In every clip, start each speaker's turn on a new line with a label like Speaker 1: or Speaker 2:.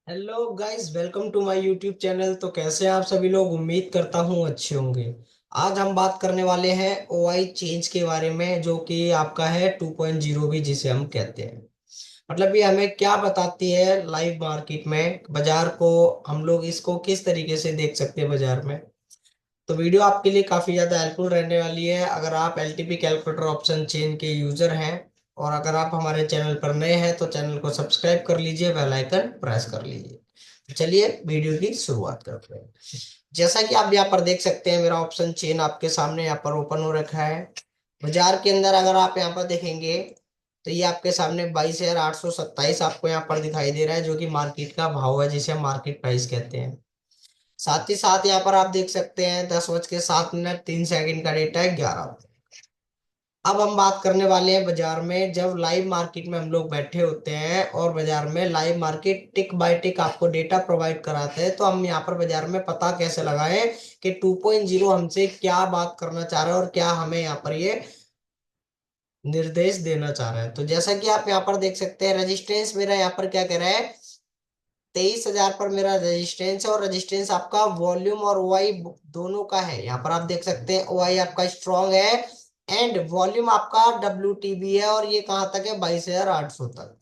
Speaker 1: Hello guys, welcome to my YouTube channel. तो कैसे हैं आप सभी लोग? उम्मीद करता हूँ अच्छे होंगे। आज हम बात करने वाले हैं ओआई चेंज के बारे में, जो कि आपका है 2.0 भी जिसे हम कहते हैं। मतलब ये हमें क्या बताती है लाइव मार्केट में, बाजार को हम लोग इसको किस तरीके से देख सकते हैं बाजार में। तो वीडियो आपके लिए काफी ज्यादा हेल्पफुल रहने वाली है अगर आप एलटीपी कैलकुलेटर ऑप्शन चेन के यूजर हैं। और अगर आप हमारे चैनल पर नए हैं तो चैनल को सब्सक्राइब कर लीजिए, बेल आइकन प्रेस कर लीजिए। तो चलिए वीडियो की शुरुआत करते हैं। जैसा कि आप यहाँ पर देख सकते हैं, मेरा ऑप्शन चेन आपके सामने यहाँ पर ओपन हो रखा है। बाजार के अंदर अगर आप यहाँ पर देखेंगे तो ये आपके सामने 22,827 आपको यहाँ पर दिखाई दे रहा है, जो कि मार्केट का भाव है, जिसे हम मार्केट प्राइस कहते हैं। साथ ही साथ यहाँ पर आप देख सकते हैं 10:07 का डेटा है 11। अब हम बात करने वाले हैं बाजार में, जब लाइव मार्केट में हम लोग बैठे होते हैं और बाजार में लाइव मार्केट टिक बाय टिक आपको डेटा प्रोवाइड कराते हैं, तो हम यहाँ पर बाजार में पता कैसे लगाएं कि 2.0 हमसे क्या बात करना चाह रहा है और क्या हमें यहाँ पर ये निर्देश देना चाह रहा है। तो जैसा कि आप यहाँ पर देख सकते हैं, रेजिस्टेंस मेरा यहाँ पर क्या कह रहा है, 23,000 पर मेरा रेजिस्टेंस है। और रेजिस्टेंस आपका वॉल्यूम और ओआई दोनों का है। यहाँ पर आप देख सकते हैं ओआई आपका स्ट्रॉन्ग है एंड वॉल्यूम आपका डब्ल्यू है, और ये कहाँ तक है, 22,800 तक।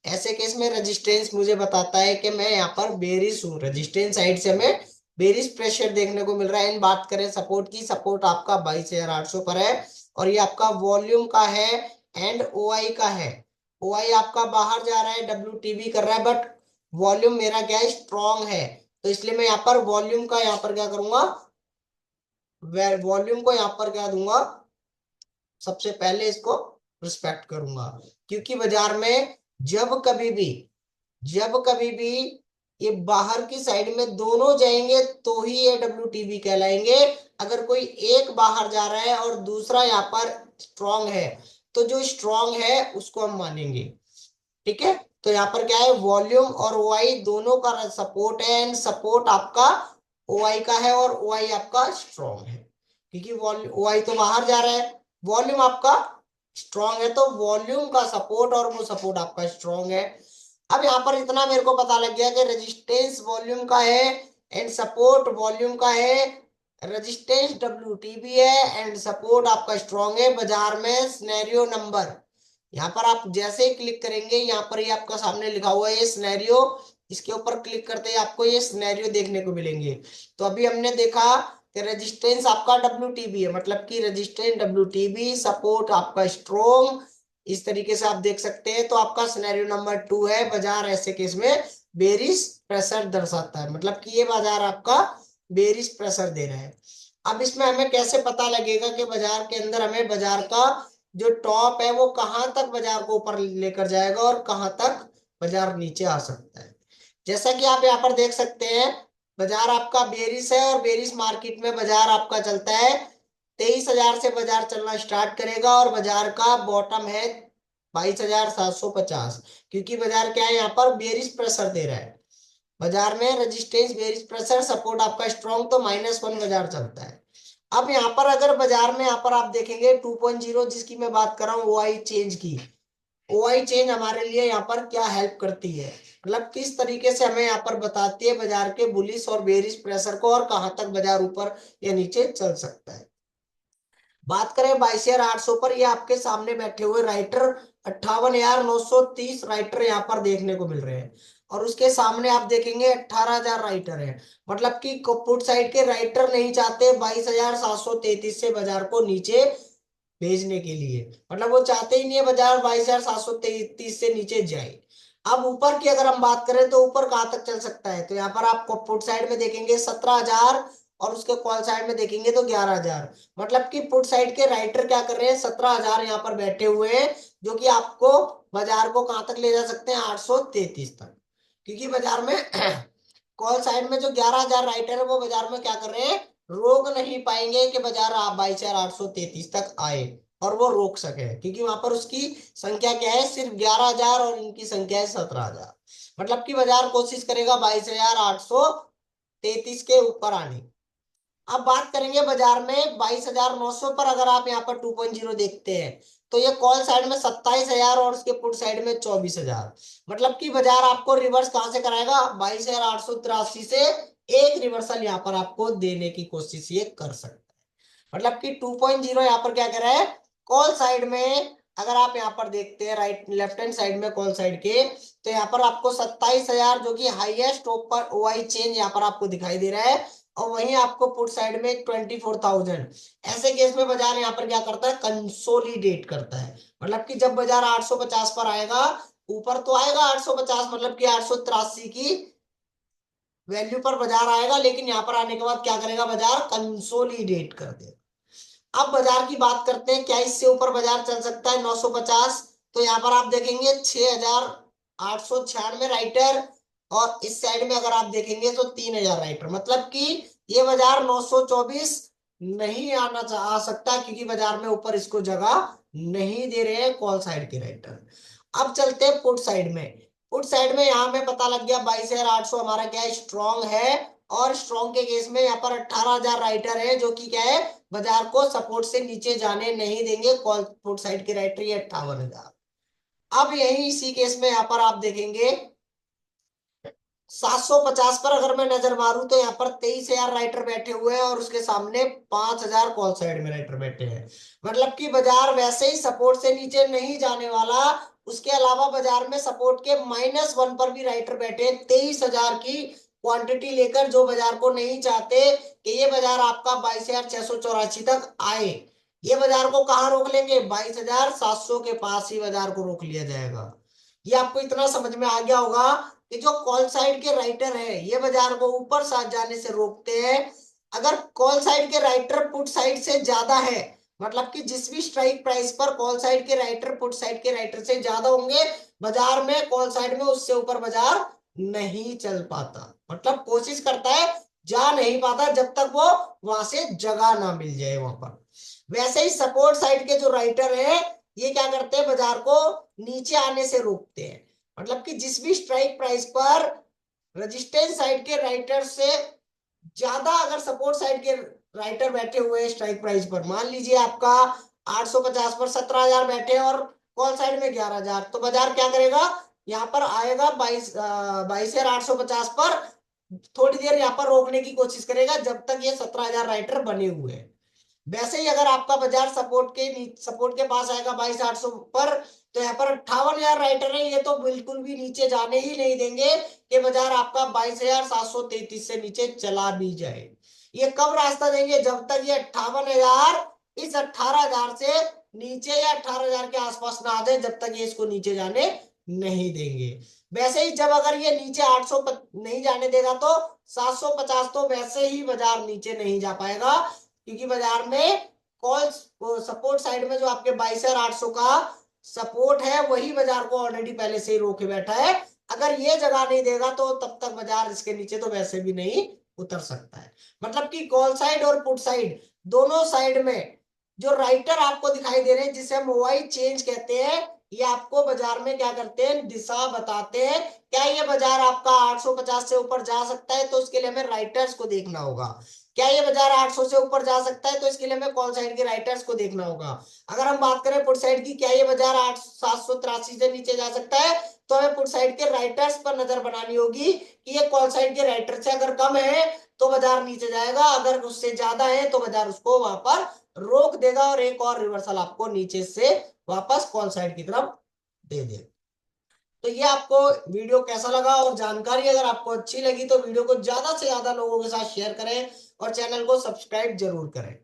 Speaker 1: ऐसे केस में रेजिस्टेंस मुझे बताता है कि मैं यहाँ पर बेरिश हूँ, रेजिस्टेंस साइड से हमें बेरिश प्रेशर देखने को मिल रहा है। इन बात करें सपोर्ट की, सपोर्ट आपका 22,800 पर है और ये आपका वॉल्यूम का है एंड ओआई का है। ओआई आपका बाहर जा रहा है, डब्ल्यू कर रहा है, बट वॉल्यूम मेरा क्या है, स्ट्रॉन्ग है। तो इसलिए मैं यहाँ पर वॉल्यूम का यहाँ पर क्या करूंगा, वॉल्यूम को यहाँ पर क्या दूंगा, सबसे पहले इसको रिस्पेक्ट करूंगा। क्योंकि बाजार में जब कभी भी जब कभी भी ये बाहर की साइड में दोनों जाएंगे तो ही ये डब्ल्यू कहलाएंगे। अगर कोई एक बाहर जा रहा है और दूसरा यहाँ पर स्ट्रॉन्ग है, तो जो स्ट्रॉन्ग है उसको हम मानेंगे। ठीक है। तो यहाँ पर क्या है, वॉल्यूम और ओआई दोनों का सपोर्ट है एंड सपोर्ट आपका ओआई का है और ओआई आपका स्ट्रॉन्ग है। क्योंकि ओआई तो बाहर जा रहा है, वॉल्यूम आपका स्ट्रॉन्ग है, तो वॉल्यूम का सपोर्ट और वो सपोर्ट आपका स्ट्रॉन्ग है। अब यहाँ पर इतना मेरे को पता लग गया कि रेजिस्टेंस वॉल्यूम का है एंड सपोर्ट वॉल्यूम का है। रेजिस्टेंस डब्ल्यू है एंड सपोर्ट आपका स्ट्रॉन्ग है। बाजार में सिनेरियो नंबर, यहाँ पर आप जैसे ही क्लिक करेंगे, यहाँ पर ये आपका सामने लिखा हुआ है ये सिनेरियो, इसके ऊपर क्लिक करते ही आपको ये सिनेरियो देखने को मिलेंगे। तो अभी हमने देखा कि रेजिस्टेंस आपका डब्ल्यू है, मतलब कि रेजिस्टेंस डब्ल्यू, सपोर्ट आपका स्ट्रोंग। इस तरीके से आप देख सकते हैं। तो आपका सिनेरियो नंबर 2 है, बाजार ऐसे केस में बेरिश प्रेशर दर्शाता है, मतलब कि ये बाजार आपका बेरिश प्रेशर दे रहा है। अब इसमें हमें कैसे पता लगेगा कि बाजार के अंदर हमें बाजार का जो टॉप है वो कहां तक बाजार को ऊपर लेकर जाएगा और कहां तक बाजार नीचे आ सकता है। जैसा कि आप यहाँ पर देख सकते हैं, बाजार आपका बेरिश है और बेरिश मार्केट में बाजार आपका चलता है 23,000 से बाजार चलना स्टार्ट करेगा और बाजार का बॉटम है 22,750। क्योंकि बाजार क्या है, यहाँ पर बेरिश प्रेशर दे रहा है। बाजार में रेजिस्टेंस बेरिश प्रेशर सपोर्ट आपका स्ट्रॉन्ग, तो -1 बाजार चलता है। अब यहाँ पर अगर बाजार में यहाँ पर आप देखेंगे 2.0 जिसकी मैं बात कर रहा हूँ, ओआई चेंज की। ओआई चेंज हमारे लिए यहाँ पर क्या हेल्प करती है, मतलब किस तरीके से हमें यहाँ पर बताती है बाजार के बुलिश और बेरिश प्रेशर को, और कहां तक बाजार ऊपर या नीचे चल सकता है। बात करें 22,800 पर, ये आपके सामने बैठे हुए राइटर 58,930 राइटर यहाँ पर देखने को मिल रहे हैं। और उसके सामने आप देखेंगे 18,000 राइटर है, मतलब कि पुट साइड के राइटर नहीं चाहते 22,733 से बाजार को नीचे भेजने के लिए। मतलब वो चाहते ही नहीं है बाजार 22,733 से नीचे जाए। अब ऊपर की अगर हम बात करें तो ऊपर कहां तक चल सकता है, तो यहाँ पर आप पुट साइड में देखेंगे 17,000 और उसके कॉल साइड में देखेंगे तो 11,000। मतलब कि पुट साइड के राइटर क्या कर रहे हैं, 17,000 यहाँ पर बैठे हुए हैं, जो कि आपको बाजार को कहां तक ले जा सकते हैं, 833 तक। क्योंकि बाजार में कॉल साइड में जो 11,000 राइटर है वो बाजार में क्या कर रहे हैं, रोक नहीं पाएंगे कि बाजार 22,833 तक आए और वो रोक सके। क्योंकि वहां पर उसकी संख्या क्या है, सिर्फ 11,000 और इनकी संख्या है 17,000। मतलब कि बाजार कोशिश करेगा 22,833 के ऊपर आने। अब बात करेंगे बाजार में 22,900 पर, अगर आप यहाँ पर 2.0 देखते हैं तो ये कॉल साइड में 27,000 और उसके पुट साइड में 24,000। मतलब कि बाजार आपको रिवर्स कहां से कराएगा, 22,883 से एक रिवर्सल यहाँ पर आपको देने की कोशिश ये कर सकता है। मतलब कि 2.0 यहाँ पर क्या कर रहा है, कॉल साइड में अगर आप यहाँ पर देखते हैं राइट लेफ्ट हैंड साइड में कॉल साइड के, तो यहाँ पर आपको 27,000 जो कि हाईएस्ट ऊपर ओआई चेंज यहाँ पर आपको दिखाई दे रहा है, और वहीं आपको पुट साइड में 24,000। ऐसे केस में बाजार यहाँ पर क्या करता है, कंसोलिडेट करता है। मतलब कि जब बाजार 850 पर आएगा, ऊपर तो आएगा 850, मतलब कि 883 की वैल्यू पर बाजार आएगा, लेकिन यहाँ पर आने के बाद क्या करेगा, बाजार कंसोलिडेट कर देगा। अब बाजार की बात करते हैं, क्या इससे ऊपर बाजार चल सकता है 950? तो यहाँ पर आप देखेंगे 6,896 राइटर, और इस साइड में अगर आप देखेंगे तो 3,000 राइटर। मतलब कि ये बाजार 924 नहीं आ सकता, क्योंकि बाजार में ऊपर इसको जगह नहीं दे रहे हैं कॉल साइड के राइटर। अब चलते हैं पुट साइड में। पुट साइड में यहाँ हमें पता लग गया 22,800 हमारा क्या है, स्ट्रॉन्ग है। और स्ट्रॉन्ग के केस में यहाँ पर 18,000 राइटर है, जो कि क्या है, बाजार को सपोर्ट से नीचे जाने नहीं देंगे। कॉल पुट साइड के राइटर ये 58,000। अब यही इसी केस में यहाँ पर आप देखेंगे 750 पर अगर मैं नजर मारूं, तो यहाँ पर 23,000 राइटर बैठे हुए हैं, और उसके सामने 5,000 कॉल साइड में राइटर बैठे हैं। मतलब कि बाजार वैसे ही सपोर्ट से नीचे नहीं जाने वाला। उसके अलावा बाजार में सपोर्ट के -1 पर भी राइटर बैठे हैं, 23,000 की क्वांटिटी लेकर, जो बाजार को नहीं चाहते कि ये बाजार आपका 22,684 तक आए। ये बाजार को कहाँ रोक लेंगे, 22,700 के पास ही बाजार को रोक लिया जाएगा। ये आपको इतना समझ में आ गया होगा कि जो कॉल साइड के राइटर है ये बाजार को ऊपर साथ जाने से रोकते हैं। अगर कॉल साइड के राइटर पुट साइड से ज्यादा है, मतलब कि जिस भी स्ट्राइक प्राइस पर कॉल साइड के राइटर पुट साइड के राइटर से ज्यादा होंगे बाजार में, कॉल साइड में उससे ऊपर बाजार नहीं चल पाता। मतलब कोशिश करता है, जा नहीं पाता जब तक वो वहां से जगह ना मिल जाए वहां पर। वैसे ही सपोर्ट साइड के जो राइटर है ये क्या करते हैं, बाजार को नीचे आने से रोकते हैं। मतलब कि जिस भी स्ट्राइक प्राइस पर रेजिस्टेंस साइड के राइटर से ज्यादा अगर सपोर्ट साइड के राइटर बैठे हुए हैं स्ट्राइक प्राइस पर, मान लीजिए आपका 850 पर 17,000 बैठे और कॉल साइड में 11,000, तो बाजार क्या करेगा, यहाँ पर आएगा 22,850 पर, थोड़ी देर यहाँ पर रोकने की कोशिश करेगा जब तक ये 17,000 राइटर बने हुए हैं। वैसे ही अगर आपका बाजार सपोर्ट के पास आएगा 22,800 पर, तो यहाँ पर 58,000 राइटर है, ये तो बिल्कुल भी नीचे जाने ही नहीं देंगे कि बाजार आपका 22,733 से नीचे चला भी जाए। ये कब रास्ता देंगे, जब तक ये 58,000 इस 18,000 से नीचे या 18,000 के आसपास ना आ जाए, जब तक ये इसको नीचे जाने नहीं देंगे। वैसे ही जब अगर ये नीचे 800 नहीं जाने देगा, तो 750 तो वैसे ही बाजार नीचे नहीं जा पाएगा, क्योंकि बाजार में कॉल सपोर्ट साइड में जो आपके 22,800 का सपोर्ट है वही बाजार को ऑलरेडी पहले से ही रोके बैठा है। अगर ये जगह नहीं देगा तो तब तक बाजार इसके नीचे तो वैसे भी नहीं उतर सकता है। मतलब कि कॉल साइड और पुट साइड दोनों साइड में जो राइटर आपको दिखाई दे रहे हैं, जिसे हम ओआई चेंज कहते हैं, ये आपको बाजार में क्या करते हैं, दिशा बताते हैं। क्या ये बाजार आपका 850 से ऊपर जा सकता है, तो उसके लिए हमें राइटर्स को देखना होगा। क्या ये बाजार 800 से ऊपर जा सकता है, तो इसके लिए हमें कॉल साइड के राइटर्स को देखना होगा। अगर हम बात करें पुट साइड की, क्या ये बाजार 783 से नीचे जा सकता है, तो हमें पुट साइड के राइटर्स पर नजर बनानी होगी कि ये कॉल साइड के राइटर से अगर कम है तो बाजार नीचे जाएगा, अगर उससे ज्यादा है तो बाजार उसको वहां पर रोक देगा और एक और रिवर्सल आपको नीचे से वापस कॉल साइड की तरफ दे देगा। तो ये आपको वीडियो कैसा लगा, और जानकारी अगर आपको अच्छी लगी तो वीडियो को ज्यादा से ज्यादा लोगों के साथ शेयर करें और चैनल को सब्सक्राइब जरूर करें।